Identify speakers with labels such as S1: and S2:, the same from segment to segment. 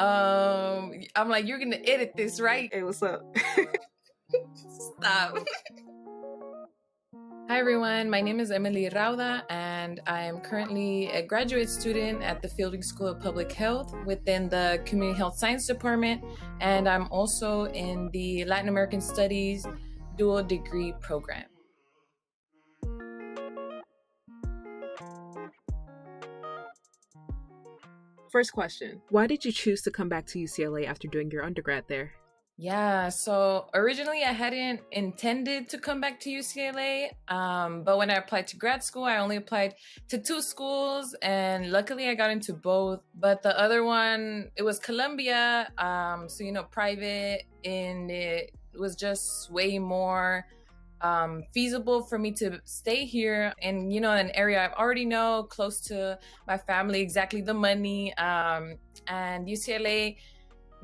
S1: I'm like, you're gonna edit this, right?
S2: Hey, what's up?
S1: Stop. Hi everyone, my name is Emely Rauda and I am currently a graduate student at the Fielding School of Public Health within the Community Health Science Department, and I'm also in the Latin American Studies dual degree program.
S2: First question, why did you choose to come back to UCLA after doing your undergrad there?
S1: Yeah, so originally I hadn't intended to come back to UCLA, but when I applied to grad school, I only applied to 2 schools, and luckily I got into both. But the other one, it was Columbia, so private, and it was just way more feasible for me to stay here and an area I already know, close to my family, exactly the money, and UCLA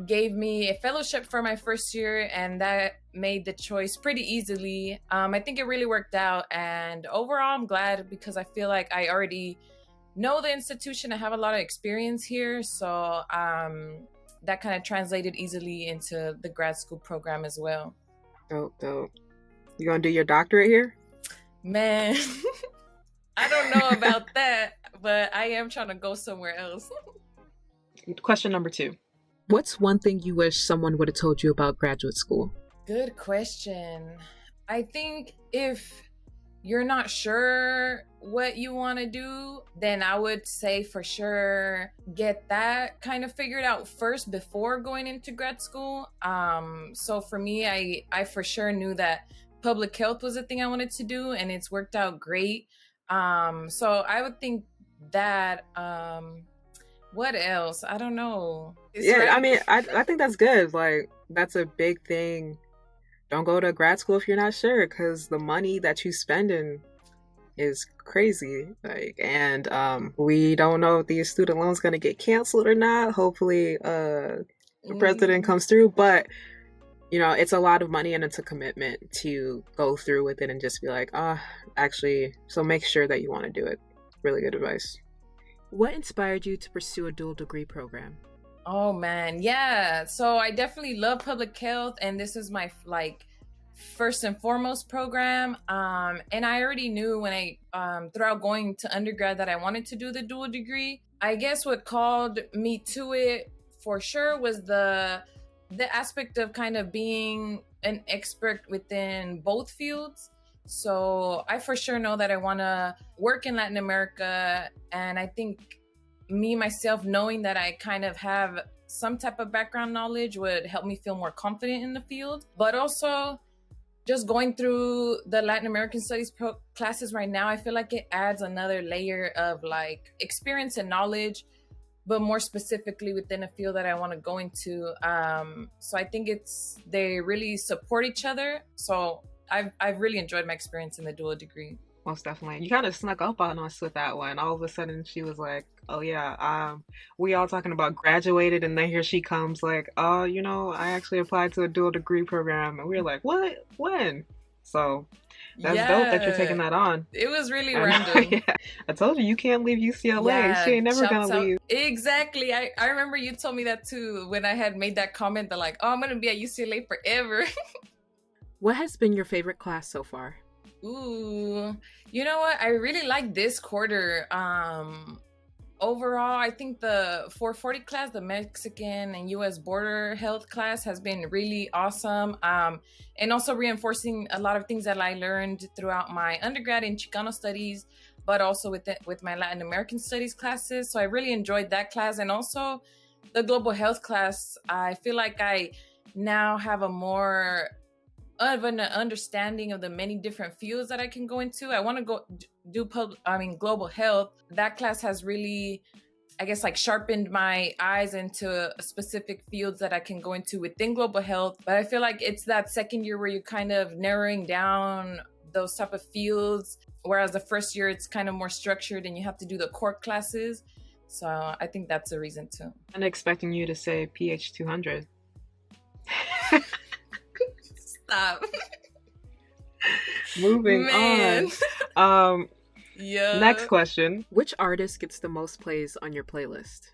S1: gave me a fellowship for my first year, and that made the choice pretty easily. I think it really worked out, and overall I'm glad because I feel like I already know the institution. I have a lot of experience here, so that kind of translated easily into the grad school program as well.
S2: Dope. You gonna do your doctorate here?
S1: Man, I don't know about that, but I am trying to go somewhere else.
S2: Question number 2. What's one thing you wish someone would have told you about graduate school?
S1: Good question. I think if you're not sure what you want to do, then I would say for sure get that kind of figured out first before going into grad school. So for me, I for sure knew that public health was a thing I wanted to do, and it's worked out great. So I would think that. What else? I don't know.
S2: Right? I mean, I think that's good. Like, that's a big thing. Don't go to grad school if you're not sure, because the money that you spending is crazy. Like, and we don't know if these student loans gonna get canceled or not. Hopefully, the president comes through, but it's a lot of money and it's a commitment to go through with it and just be like, actually, so make sure that you want to do it. Really good advice. What inspired you to pursue a dual degree program?
S1: Oh man, yeah. So I definitely love public health, and this is my first and foremost program. And I already knew when I throughout going to undergrad that I wanted to do the dual degree. I guess what called me to it for sure was the aspect of kind of being an expert within both fields. So I for sure know that I want to work in Latin America, and I think myself knowing that I kind of have some type of background knowledge would help me feel more confident in the field. But also just going through the Latin American Studies classes right now, I feel like it adds another layer of experience and knowledge, but more specifically within a field that I want to go into. So I think they really support each other. So I've really enjoyed my experience in the dual degree.
S2: Most definitely. You kind of snuck up on us with that one. All of a sudden she was like, oh yeah, we all talking about graduated, and then here she comes like, oh, I actually applied to a dual degree program. And we were like, what? When? So that's dope that you're taking that on.
S1: It was really random.
S2: Yeah. I told you can't leave UCLA. She ain't never gonna leave.
S1: Exactly. I remember you told me that too when I had made that comment that like, oh, I'm gonna be at UCLA forever.
S2: What has been your favorite class so far?
S1: Ooh, you know what? I really like this quarter. Overall, I think the 440 class, the Mexican and U.S. border health class, has been really awesome. And also reinforcing a lot of things that I learned throughout my undergrad in Chicano studies, but also with my Latin American studies classes. So I really enjoyed that class. And also the global health class, I feel like I now have a more of an understanding of the many different fields that I can go into. I want to go do global health. That class has really, I guess, sharpened my eyes into specific fields that I can go into within global health. But I feel like it's that second year where you're kind of narrowing down those type of fields, whereas the first year it's kind of more structured and you have to do the core classes. So I think that's a reason too.
S2: I'm expecting you to say PH 200.
S1: Stop.
S2: Moving on.
S1: Yeah.
S2: Next question. Which artist gets the most plays on your playlist?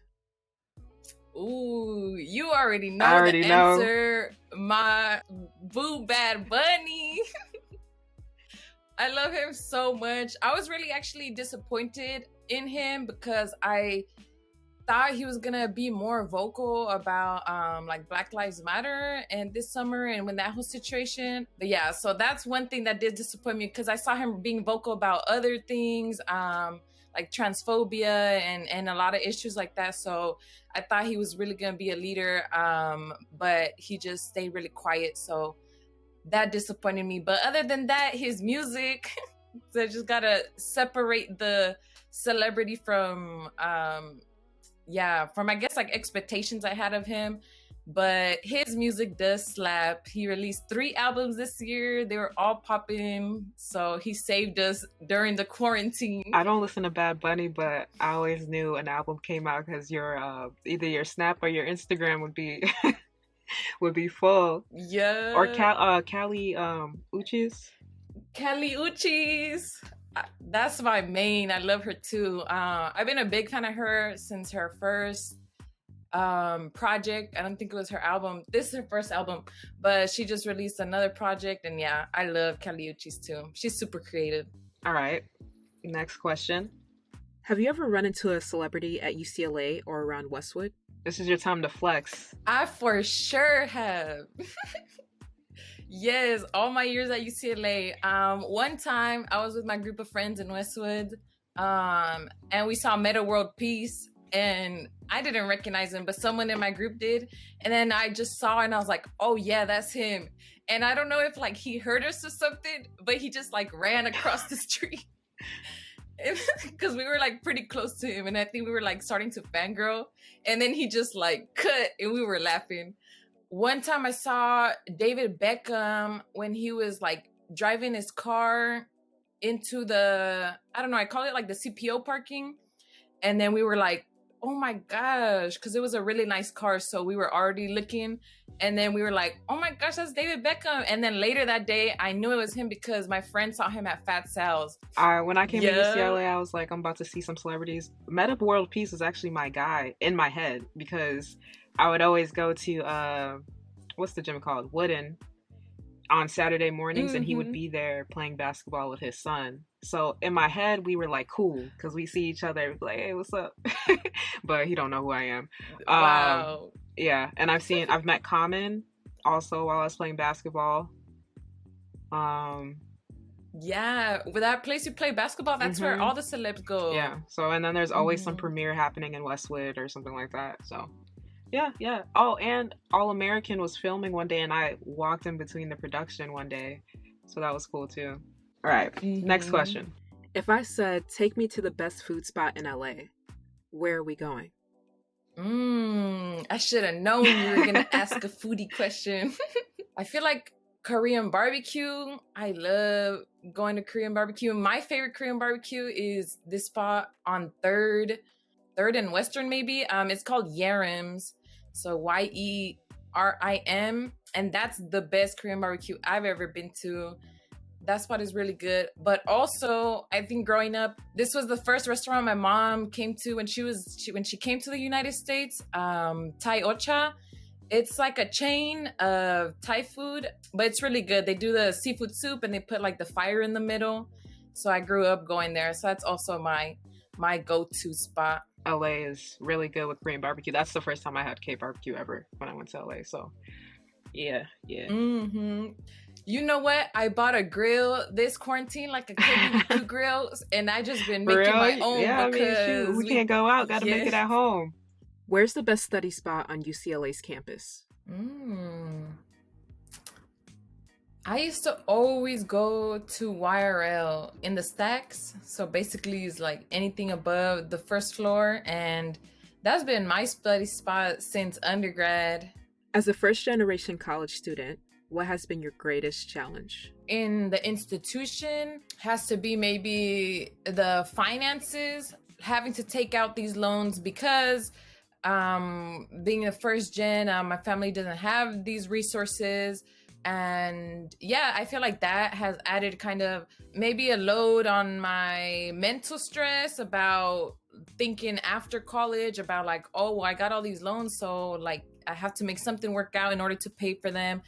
S1: Ooh, You already
S2: I
S1: know the
S2: already know.
S1: answer. My boo Bad Bunny. I love him so much. I was really actually disappointed in him because I thought he was gonna be more vocal about like Black Lives Matter and this summer and when that whole situation. But yeah, so that's one thing that did disappoint me because I saw him being vocal about other things, like transphobia and a lot of issues like that. So I thought he was really gonna be a leader, but he just stayed really quiet. So that disappointed me. But other than that, his music, so I just gotta separate the celebrity from yeah, from I guess like expectations I had of him. But his music does slap. He released 3 albums this year. They were all popping. So he saved us during the quarantine.
S2: I don't listen to Bad Bunny, but I always knew an album came out because your either your Snap or your Instagram would be would be full. Or
S1: Yeah.
S2: Cali Uchis.
S1: Kelly Uchis. That's my main. I love her too. I've been a big fan of her since her first project. I don't think it was her album. This is her first album, but she just released another project. And yeah, I love Kelly Uchis too. She's super creative.
S2: All right. Next question.
S3: Have you ever run into a celebrity at UCLA or around Westwood?
S2: This is your time to flex.
S1: I for sure have. Yes, all my years at UCLA. One time I was with my group of friends in Westwood, and we saw Meta World Peace, and I didn't recognize him, but someone in my group did. And then I just saw, and I was like, "Oh yeah, that's him." And I don't know if like he heard us or something, but he just like ran across the street, because we were like pretty close to him, and I think we were like starting to fangirl, and then he just like cut, and we were laughing. One time I saw David Beckham when he was like driving his car into the, I don't know, I call it like the CPO parking. And then we were like, oh my gosh, because it was a really nice car. So we were already looking. And then we were like, oh my gosh, that's David Beckham. And then later that day, I knew it was him because my friend saw him at Fat Sal's.
S2: When I came to UCLA, I was like, I'm about to see some celebrities. Meta World Peace is actually my guy in my head because I would always go to what's the gym called? Wooden on Saturday mornings, and he would be there playing basketball with his son. So in my head, we were like cool because we see each other like, hey, what's up? But he don't know who I am.
S1: Wow.
S2: Yeah, and I've met Common also while I was playing basketball.
S1: Yeah, with that place you play basketball, that's where all the celebs go.
S2: Yeah. So and then there's always some premiere happening in Westwood or something like that. So yeah. Oh, and All American was filming one day, and I walked in between the production one day, so that was cool too. All right, next question.
S3: If I said, take me to the best food spot in LA, where are we going?
S1: I should have known you were gonna ask a foodie question. I feel like Korean barbecue. I love going to Korean barbecue. My favorite Korean barbecue is this spot on Third and Western, maybe. It's called Yerim's. So YERIM, and that's the best Korean barbecue I've ever been to. That spot is really good. But also, I think growing up, this was the first restaurant my mom came to when she came to the United States. Thai Ocha. It's like a chain of Thai food, but it's really good. They do the seafood soup and they put like the fire in the middle. So I grew up going there. So that's also my go-to spot.
S2: LA is really good with Korean barbecue. That's the first time I had K barbecue ever when I went to LA. So yeah.
S1: You know what? I bought a grill this quarantine, like a Kobe grill, and I just been making my own.
S2: Yeah,
S1: because
S2: I mean, shoot, we can't go out. Got to make it at home.
S3: Where's the best study spot on UCLA's campus?
S1: I used to always go to YRL in the stacks. So basically it's like anything above the first floor. And that's been my study spot since undergrad.
S3: As a first-generation college student, what has been your greatest challenge?
S1: In the institution has to be maybe the finances, having to take out these loans because being a first gen, my family doesn't have these resources. And yeah, I feel like that has added kind of maybe a load on my mental stress about thinking after college about like, oh, well, I got all these loans, so like I have to make something work out in order to pay for them.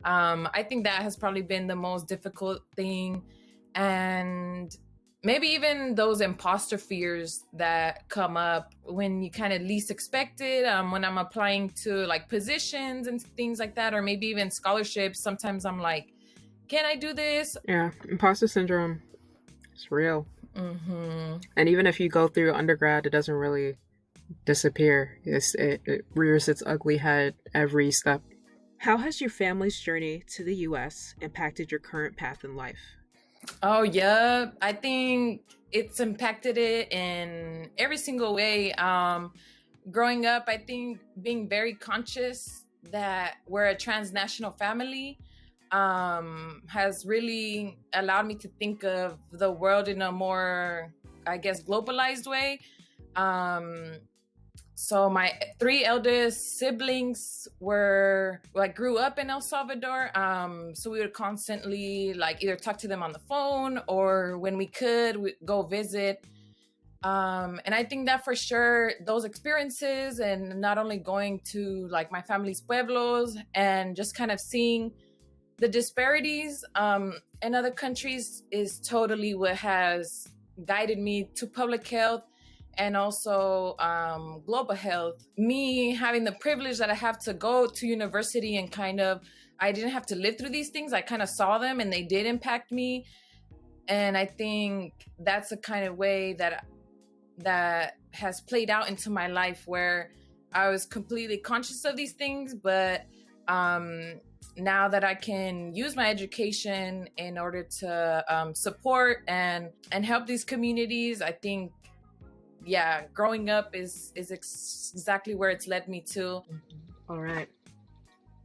S1: I think that has probably been the most difficult thing. And maybe even those imposter fears that come up when you kind of least expect it, when I'm applying to like positions and things like that, or maybe even scholarships. Sometimes I'm like, can I do this?
S2: Yeah, imposter syndrome, it's real.
S1: Mm-hmm.
S2: And even if you go through undergrad, it doesn't really disappear. It rears its ugly head every step.
S3: How has your family's journey to the US impacted your current path in life?
S1: Oh, yeah. I think it's impacted it in every single way. Growing up, I think being very conscious that we're a transnational family has really allowed me to think of the world in a more, I guess, globalized way. So my three eldest siblings were like grew up in El Salvador. So we would constantly like either talk to them on the phone, or when we could, we'd go visit. And I think that for sure, those experiences and not only going to like my family's pueblos and just kind of seeing the disparities in other countries is totally what has guided me to public health and also global health. Me having the privilege that I have to go to university and kind of, I didn't have to live through these things. I kind of saw them and they did impact me. And I think that's a kind of way that has played out into my life where I was completely conscious of these things, but now that I can use my education in order to support and help these communities, I think, yeah, growing up is exactly where it's led me to.
S2: All right,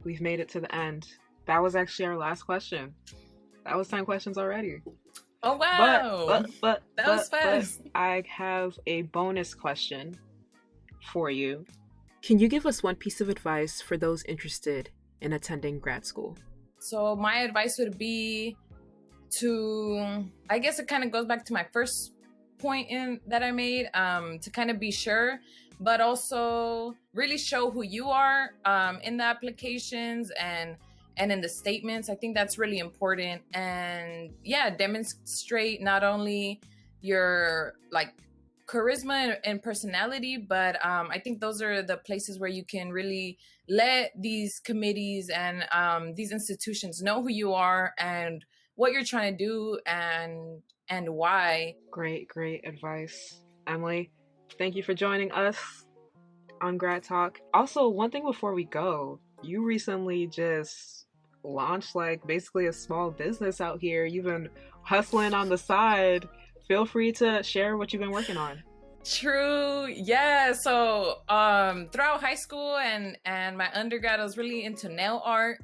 S2: we've made it to the end. That was actually our last question. That was 10 questions already.
S1: Oh, wow.
S2: But
S1: that was fast.
S2: I have a bonus question for you.
S3: Can you give us one piece of advice for those interested in attending grad school?
S1: So my advice would be to, I guess it kind of goes back to my first point that I made, to kind of be sure, but also really show who you are in the applications and in the statements. I think that's really important. And yeah, demonstrate not only your like charisma and personality, but I think those are the places where you can really let these committees and these institutions know who you are and what you're trying to do and why.
S2: Great advice, Emily. Thank you for joining us on Grad Talk. Also, one thing before we go, you recently just launched like basically a small business out here. You've been hustling on the side. Feel free to share what you've been working on.
S1: True. Yeah. So throughout high school and my undergrad, I was really into nail art.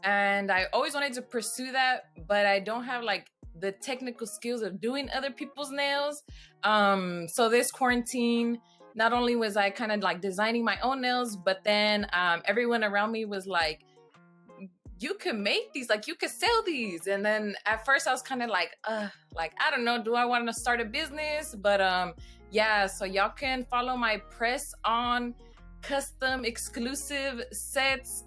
S1: And I always wanted to pursue that, but I don't have like the technical skills of doing other people's nails. So this quarantine, not only was I kind of like designing my own nails, but then everyone around me was like, you can make these, like you could sell these. And then at first I was kind of like I don't know, do I want to start a business? But yeah, so y'all can follow my press on custom exclusive sets.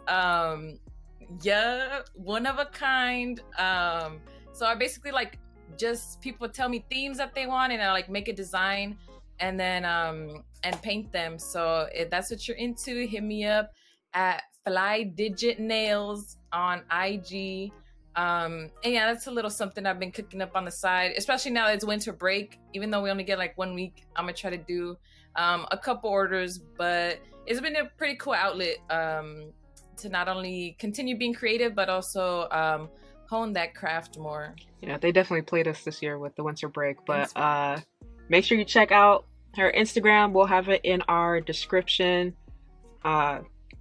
S1: Yeah, one of a kind. So I basically like just people tell me themes that they want and I like make a design and then and paint them. So if that's what you're into, hit me up at Fly Digit Nails on IG. And yeah, that's a little something I've been cooking up on the side, especially now that it's winter break. Even though we only get like 1 week, I'm gonna try to do a couple orders, but it's been a pretty cool outlet to not only continue being creative, but also hone that craft more.
S2: Yeah, they definitely played us this year with the winter break, but make sure you check out her Instagram. We'll have it in our description.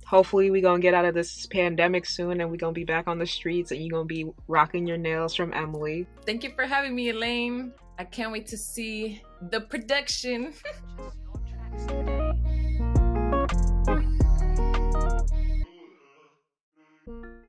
S2: Hopefully we gonna get out of this pandemic soon and we gonna be back on the streets and you're gonna be rocking your nails from Emily.
S1: Thank you for having me, Elaine. I can't wait to see the production.